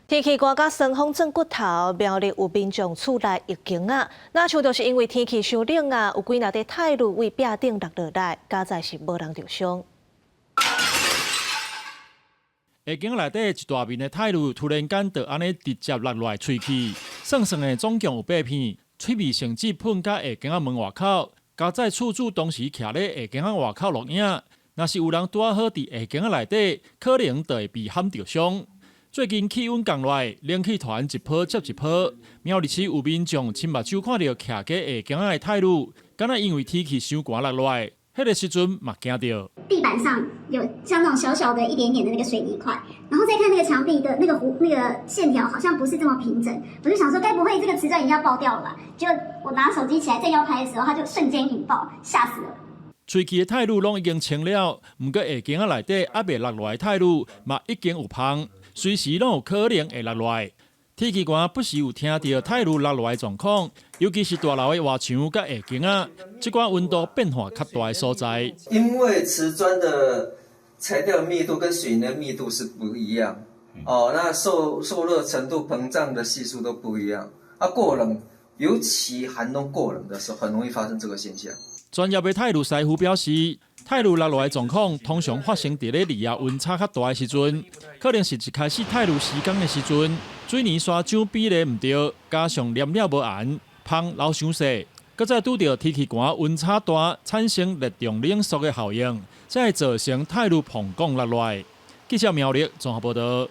天气寒甲酸风转骨头，苗栗有民众厝内疫情啊，那像就是因为天气伤冷啊，有几若块泰鲁为壁顶落落来，加在是无人受伤。下境内底一大面的泰鲁突然间就安尼直接落来喙齿，算算的总共有8片，喙味甚至喷到下境门外口。加在厝主当时徛咧下境外口录影，若是有人拄好伫下境内底，可能就会被喊着伤。最近气温降落来，冷气团一波接一波。苗栗市有民众亲目睭看到徛在下境的泰鲁，敢若因为天气伤寒落落来，迄个时阵嘛惊到。地板上有像那种小小的一点点的那个水泥块，然后再看那个墙壁的那个线条好像不是这么平整，我就想说该不会这个瓷砖已经要爆掉了吧？结果我拿手机起来正要拍的时候，它就瞬间引爆，吓死了。喙齿的泰鲁拢已经清了，毋过下境内底还未落落来泰鲁嘛已经有芳，随时拢有可能会落落来。天气寒不时有听到泰鲁落落来状况，尤其是大楼的外墙甲下境啊，这款温度变化较大的所在。因为瓷砖的材料密度跟水泥的密度是不一样，那受热程度、膨胀的系数都不一样。过冷，尤其寒冬过冷的时候，很容易发生这个现象。专业的泰鲁师傅表示，泰鲁落落来状况通常发生伫咧离亚温差较大的时阵，可能是一开始泰鲁施工的时阵，水泥沙浆比例唔对，加上黏了无严，芳留伤细，搁再拄到天气寒、温差大，产生热重冷缩的效应，才会造成泰鲁膨胀落来。记者苗栗综合报道。